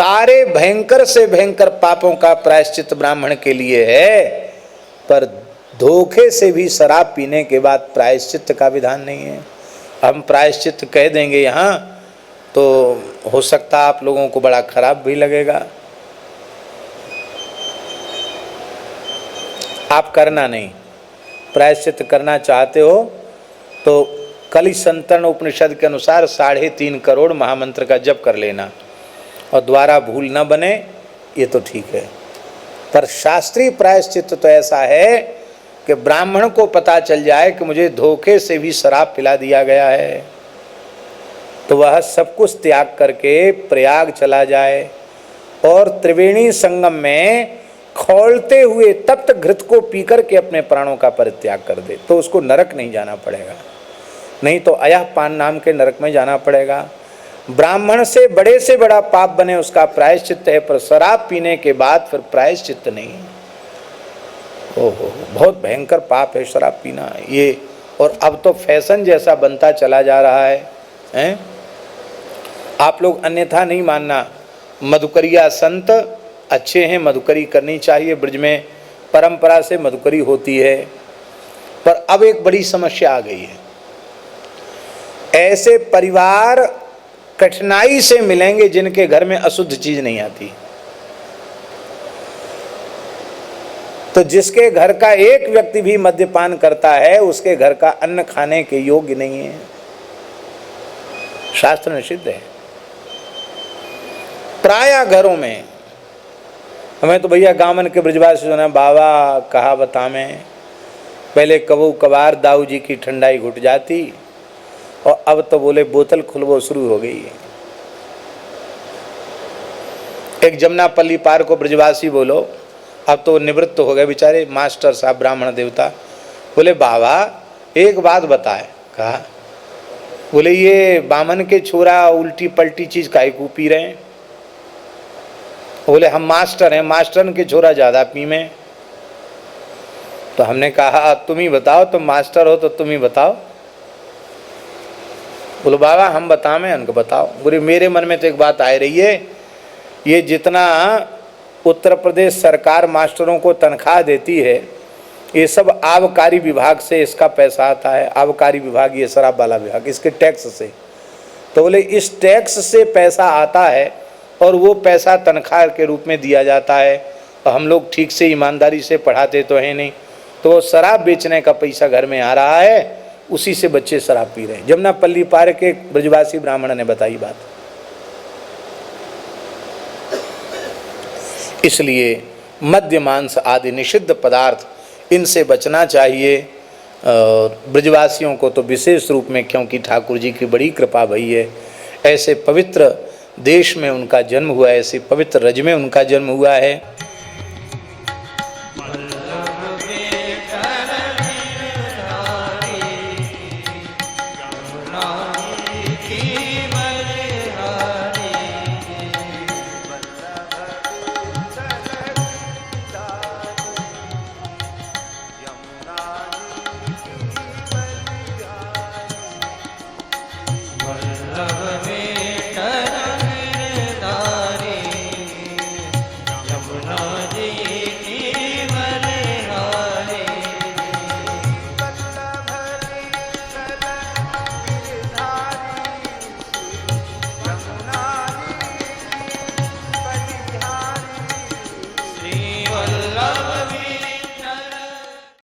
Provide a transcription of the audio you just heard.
सारे भयंकर से भयंकर पापों का प्रायश्चित ब्राह्मण के लिए है, पर धोखे से भी शराब पीने के बाद प्रायश्चित का विधान नहीं है। हम प्रायश्चित कह देंगे यहाँ तो हो सकता आप लोगों को बड़ा खराब भी लगेगा। आप करना नहीं, प्रायश्चित करना चाहते हो तो कलि संतरण उपनिषद के अनुसार 3.5 करोड़ महामंत्र का जप कर लेना और द्वारा भूल न बने, ये तो ठीक है। पर शास्त्रीय प्रायश्चित तो ऐसा है कि ब्राह्मण को पता चल जाए कि मुझे धोखे से भी शराब पिला दिया गया है, तो वह सब कुछ त्याग करके प्रयाग चला जाए और त्रिवेणी संगम में खौलते हुए तप्त घृत को पीकर के अपने प्राणों का परित्याग कर दे, तो उसको नरक नहीं जाना पड़ेगा, नहीं तो अयह पान नाम के नरक में जाना पड़ेगा। ब्राह्मण से बड़ा पाप बने उसका प्रायश्चित है, पर शराब पीने के बाद फिर प्रायश्चित नहीं। ओहो, बहुत भयंकर पाप है शराब पीना ये। और अब तो फैशन जैसा बनता चला जा रहा है, हैं? आप लोग अन्यथा नहीं मानना, मधुकरिया संत अच्छे हैं, मधुकरी करनी चाहिए, ब्रज में परंपरा से मधुकरी होती है। पर अब एक बड़ी समस्या आ गई है, ऐसे परिवार कठिनाई से मिलेंगे जिनके घर में अशुद्ध चीज नहीं आती। तो जिसके घर का एक व्यक्ति भी मद्यपान करता है उसके घर का अन्न खाने के योग्य नहीं है, शास्त्र निषिद्ध है। प्राय घरों में हमें तो भैया गामन के ब्रजवासी सुना, बाबा कहा बता में पहले कबू कबार दाऊ जी की ठंडाई घुट जाती और अब तो बोले बोतल खुलबो शुरू हो गई है। एक जमुनापल्ली पार को ब्रजवासी बोलो, अब तो निवृत्त हो गए बेचारे मास्टर साहब ब्राह्मण देवता, बोले बाबा एक बात बताए। कहा, बोले ये बामन के छोरा उल्टी पलटी चीज काहे को पी रहे हैं? बोले हम मास्टर हैं, मास्टर के छोरा ज्यादा पी में। तो हमने कहा तुम ही बताओ, तुम मास्टर हो तो तुम ही बताओ। बोलो बाबा हम बतावें, उनको बताओ। बोले मेरे मन में तो एक बात आ रही है, ये जितना उत्तर प्रदेश सरकार मास्टरों को तनख्वाह देती है ये सब आबकारी विभाग से इसका पैसा आता है। आबकारी विभाग ये शराब वाला विभाग, इसके टैक्स से। तो बोले इस टैक्स से पैसा आता है और वो पैसा तनख्वाह के रूप में दिया जाता है, और हम लोग ठीक से ईमानदारी से पढ़ाते तो हैं नहीं, तो शराब बेचने का पैसा घर में आ रहा है, उसी से बच्चे शराब पी रहे हैं। जमुनापल्ली पार के ब्रजवासी ब्राह्मण ने बताई बात। इसलिए मद्य मांस आदि निषिद्ध पदार्थ इनसे बचना चाहिए। ब्रजवासियों को तो विशेष रूप में, क्योंकि ठाकुर जी की बड़ी कृपा भई है, ऐसे पवित्र देश में उनका जन्म हुआ है, ऐसे पवित्र रज में उनका जन्म हुआ है।